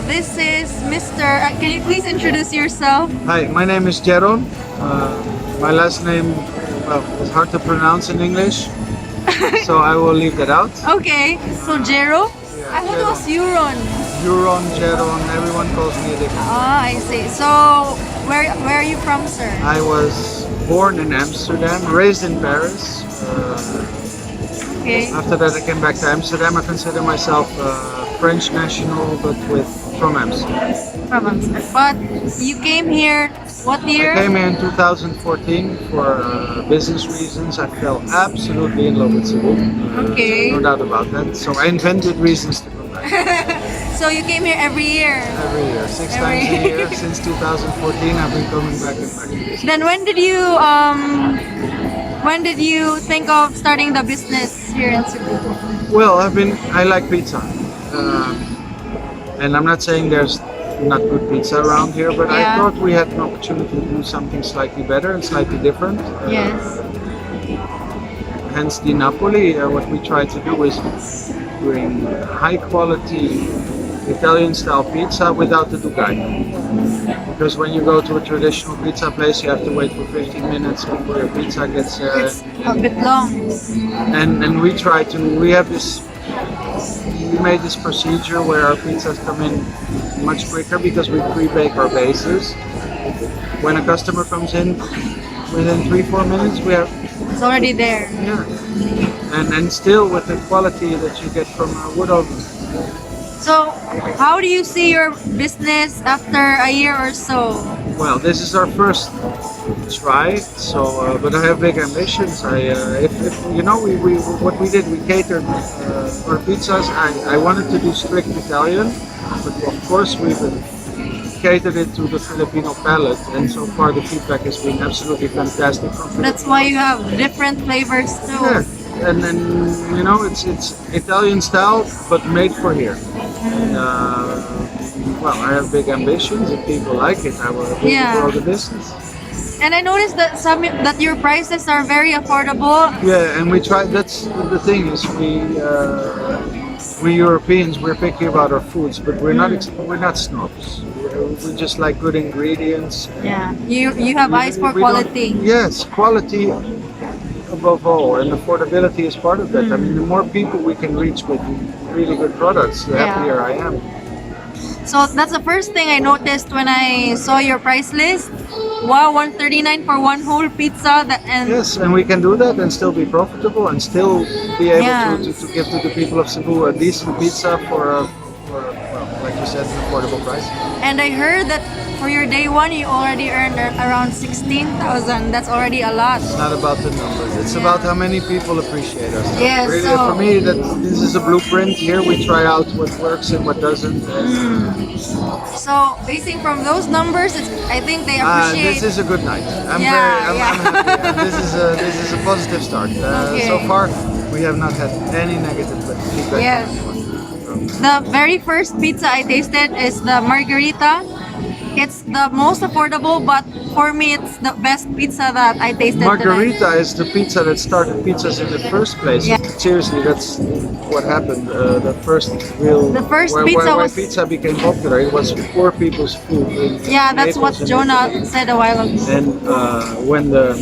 this is Mr. Can you please introduce yourself? Hi, my name is Jeroen. My last name, well, is hard to pronounce in English, so I will leave that out. Okay, so Jero? I thought it was Euron. Jeroen, everyone calls me a different. Ah, I see. So, where are you from, sir? I was born in Amsterdam, raised in Paris. Okay. After that I came back to Amsterdam. I consider myself French national, but from Amsterdam. From Amsterdam. But you came here, what year? I came here in 2014 for business reasons. I fell absolutely in love with Sugbo. Okay. No doubt about that. So I invented reasons to come back. So you came here every year? Every year, six times a year since 2014. I've been coming back and back. Then when did you think of starting the business here in Cebu? Well, I like pizza. And I'm not saying there's not good pizza around here, but Yeah. I thought we had an opportunity to do something slightly better and slightly different. Yes. Hence the Napoli. What we try to do is bring high quality Italian style pizza without the Dugai. Because when you go to a traditional pizza place, you have to wait for 15 minutes before your pizza gets there. It's a bit long. And we made this procedure where our pizzas come in much quicker because we pre-bake our bases. When a customer comes in, within 3-4 minutes we have, It's already there. yeah, and still with the quality that you get from a wood oven. So, how do you see your business after a year or so? Well, this is our first try, so but I have big ambitions. If you know, what we did, we catered our pizzas. I wanted to do strict Italian, but of course we've catered it to the Filipino palate, and so far the feedback has been absolutely fantastic. That's why you have different flavors too. Yeah, and then you know it's Italian style, but made for here. Well, I have big ambitions. If people like it, I will grow the business. And I noticed that that your prices are very affordable. Yeah, and we try. That's the thing is we Europeans, we're picky about our foods, but we're not snobs. We just like good ingredients. Yeah, you have eyes for We quality. Yes, quality above all, and affordability is part of that. I mean, the more people we can reach with really good products, the happier I am. So that's the first thing I noticed when I saw your price list. Wow, 139 for one whole pizza. Yes, and we can do that and still be profitable and still be able to give to the people of Cebu a decent pizza for well, like you said, an affordable price. And I heard that for your day one, you already earned around 16,000. That's already a lot. It's not about the numbers. It's about how many people appreciate us. Yes, really, so for me, this is a blueprint. Here we try out what works and what doesn't. So basing from those numbers, I think they appreciate. This is a good night. I'm Yeah, happy. This is a positive start. So far, we have not had any negative feedback. Yes. From anyone. The very first pizza I tasted is the margarita. It's the most affordable, but for me, it's the best pizza that I tasted. Margarita is the pizza that started pizzas in the first place. Yeah. Seriously, that's what happened. The first pizza was pizza became popular. It was poor people's food. Yeah, that's what Jonah said a while ago. And when the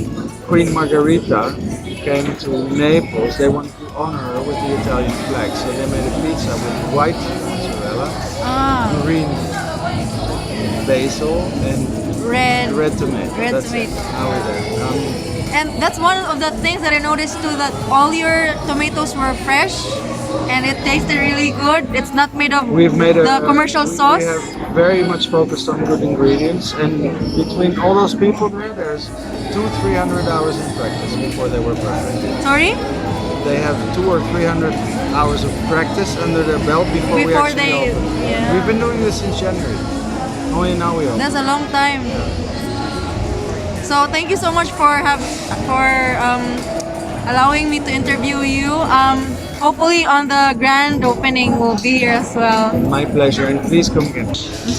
Queen Margherita came to Naples, they wanted to honor her with the Italian flag. So they made a pizza with white mozzarella, green basil, and red tomato. That's it. Now we're there. And that's one of the things that I noticed too, that all your tomatoes were fresh and it tasted really good. It's not made of the commercial sauce. We have very much focused on good ingredients, and between all those people there's 200-300 hours in practice before they were perfect. Sorry? They have 200 or 300 hours of practice under their belt before we actually open. Yeah. We've been doing this since January. Only now we open. That's a long time. So thank you so much for allowing me to interview you. Hopefully on the grand opening we'll be here as well. My pleasure, and please come again. It's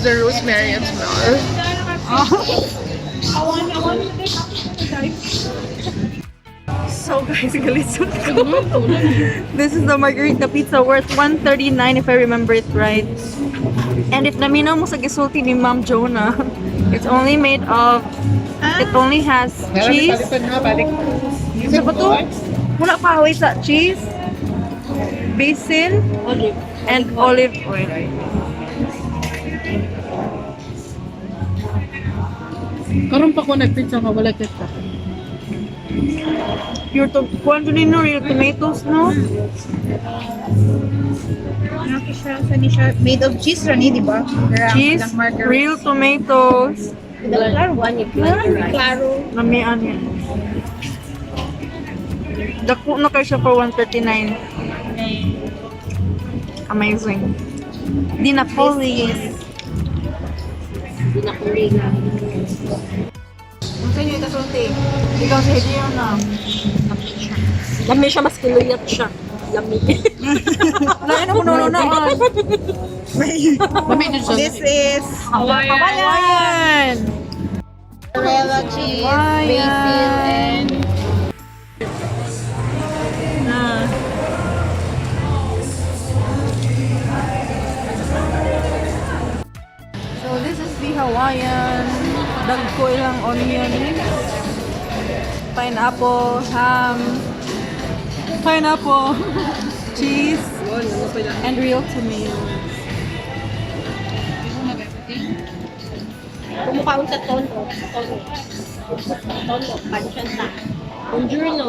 the rosemary and smell. So guys, galisod ko. This is the margarita pizza worth 139 if I remember it right. And if naminaw mo sa gisulti ni Ma'am Jonah, it's only made of, it only has cheese. Sa ba to? Wala pa haway sa cheese, basil, and olive oil. Karon pa ko nagpizza nga wala ketchup. Pure to, kung no, real tomatoes, no? Made of cheese rani, di ba? Cheese, real tomatoes. Klaro. Namian yan. Dako na kayo siya for 139. Amazing. Di NAPOLI. Sa inyo itasulti. Ikaw sa Hediyo na. Lami siya, mas kiluyat siya. Lami. Laki na puno na. This is Hawaiian! mozzarella cheese, basil, and So this is the Hawaiian. Dagko ilang onion. Pineapple, ham, pineapple, cheese, and real tomatoes. Kumukhaon sa tono. Tono, pansyan na. Buongiorno.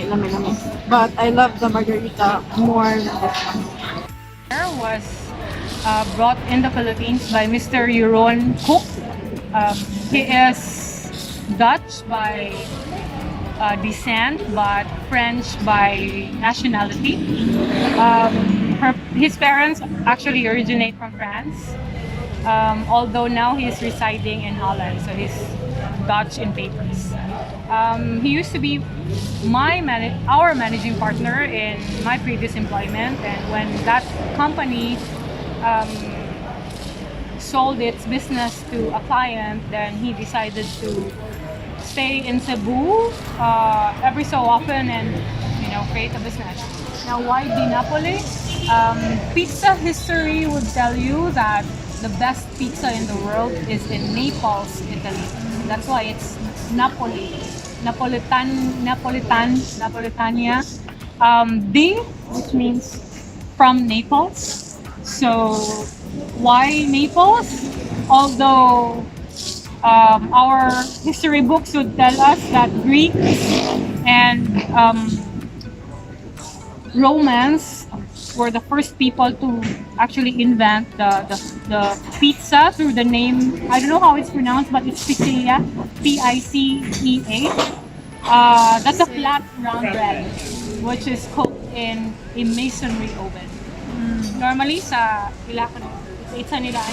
Lami. But I love the margarita more than this one. Was brought in the Philippines by Mr. Euron Cook. He is Dutch by descent, but French by nationality. His parents actually originate from France, although now he's residing in Holland, so he's Dutch in papers. He used to be our managing partner in my previous employment, and when that company sold its business to a client, then he decided to stay in Cebu every so often and create a business. Now, why di Napoli? Pizza history would tell you that the best pizza in the world is in Naples, Italy. That's why it's Napoli. Napolitania. Di, which means from Naples. So, why Naples? Although our history books would tell us that Greeks and Romans were the first people to actually invent the pizza through the name, I don't know how it's pronounced, but it's Picea, Picea. That's a flat round bread, which is cooked in a masonry oven. Normally sa Ilocano, it's nila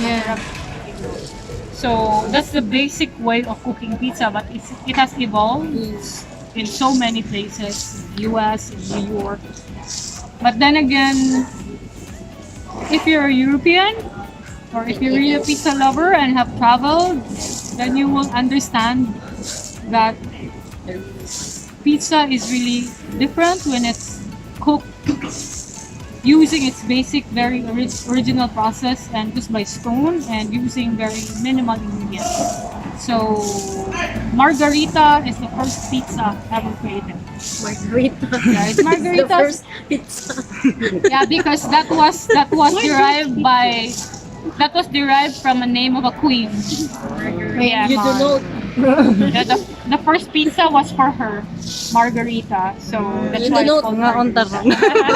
So that's the basic way of cooking pizza, but it has evolved in so many places, US, in New York. But then again, if you're a European, or if you're really a pizza lover and have traveled, then you will understand that pizza is really different when it's cooked using its basic, very original process and just by stone and using very minimal ingredients. So, margarita is the first pizza ever created. Margarita. Yeah, it's margarita. The first pizza. Yeah, because that was derived from a name of a queen. Yeah, You do know. the first pizza was for her, Margarita. So that's You why do it's know. called Nga Margarita. ontar.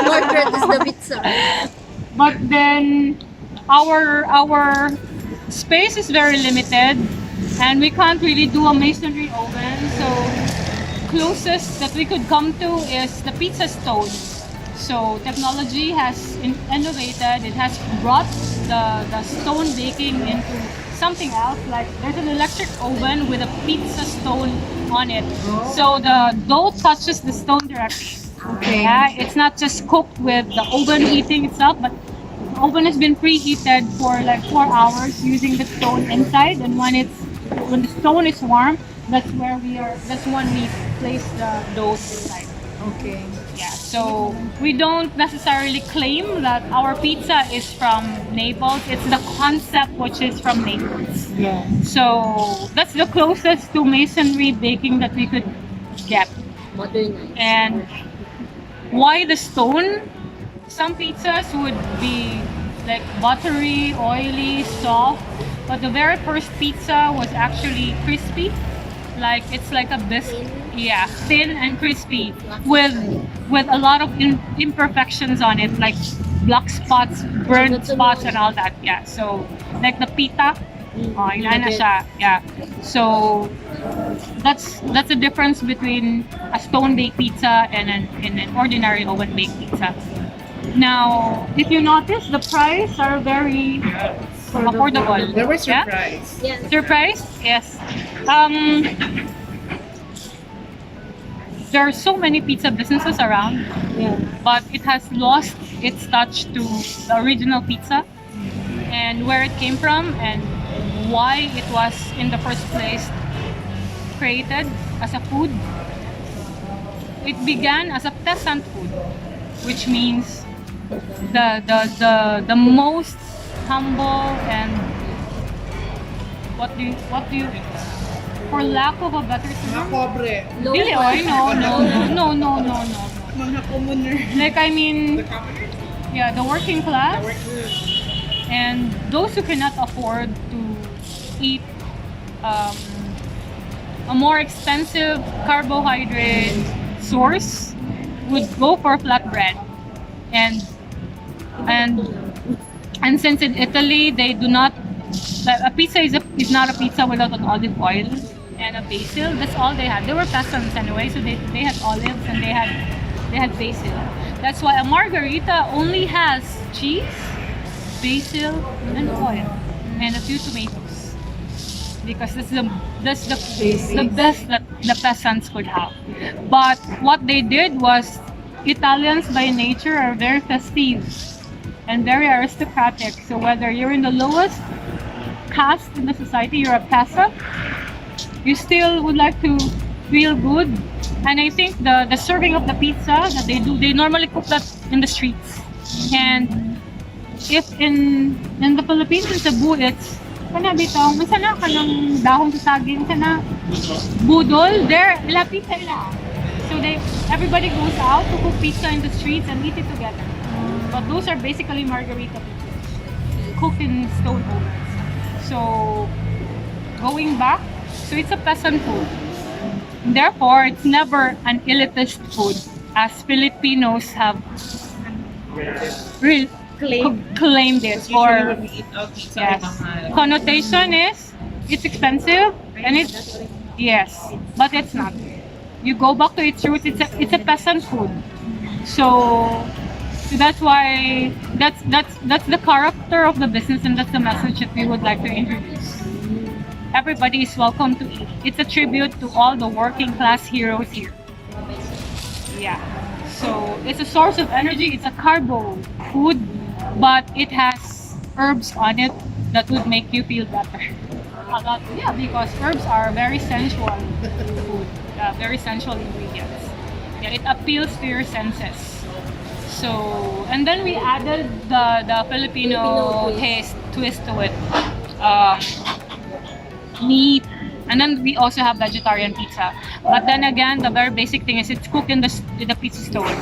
Margaret is the pizza. But then our space is very limited, and we can't really do a masonry oven. So closest that we could come to is the pizza stove. So technology has innovated. It has brought the stone baking into something else. Like there's an electric oven with a pizza stone on it. So the dough touches the stone directly. Okay. Yeah, it's not just cooked with the oven heating itself, but the oven has been preheated for like 4 hours using the stone inside. And when the stone is warm, that's when we place the dough inside. Okay. Yeah, so we don't necessarily claim that our pizza is from Naples. It's the concept which is from Naples. Yeah. So that's the closest to masonry baking that we could get. Modernized. And why the stone? Some pizzas would be like buttery, oily, soft, but the very first pizza was actually crispy. Like it's like a biscuit, yeah, thin and crispy with a lot of imperfections on it, like black spots, burnt spots, and all that. Yeah, so like the pita, oh, yun na siya. Yeah, so that's the difference between a stone baked pizza and an ordinary oven baked pizza. Now, if you notice, the price are very affordable. They were Yeah? surprised. Yes. Surprise? Yes. There are so many pizza businesses around, Yeah. but it has lost its touch to the original pizza and where it came from and why it was in the first place created as a food. It began as a peasant food, which means the most humble and what do you for lack of a better Mga term? pobre. Dili, oy, no. Mga commoner. Like I mean, The commoner? yeah, the working class and those who cannot afford to eat a more expensive carbohydrate source would go for flatbread. And since in Italy they do not, a pizza is not a pizza without an olive oil and a basil. That's all they had. They were peasants anyway, so they had olives and they had basil. That's why a margarita only has cheese, basil, and oil, and a few tomatoes. Because that's the best that the peasants could have. But what they did was, Italians by nature are very festive and very aristocratic. So whether you're in the lowest caste in the society, you're a peasant, you still would like to feel good. And I think the serving of the pizza that they do, they normally cook that in the streets. And if in the Philippines, in Cebu, it's kana bitong, masana ka ng dahon sa saging, sana budol, there, ila pizza ila. So everybody goes out to cook pizza in the streets and eat it together. But those are basically margarita pizzas, cooked in stone ovens. So going back, so it's a peasant food. Therefore, it's never an elitist food, as Filipinos have claimed it. Or yes, connotation is it's expensive and it's yes, but it's not. You go back to its roots. It's a peasant food. So that's why that's the character of the business, and that's the message that we would like to introduce. Everybody is welcome to eat. It's a tribute to all the working class heroes here. Yeah. So it's a source of energy. It's a carbo food, but it has herbs on it that would make you feel better. Yeah, because herbs are very sensual food, very sensual ingredients. Yeah, it appeals to your senses. So, and then we added the Filipino taste twist to it. Meat, and then we also have vegetarian pizza. But then again, the very basic thing is it's cooked in the pizza stone.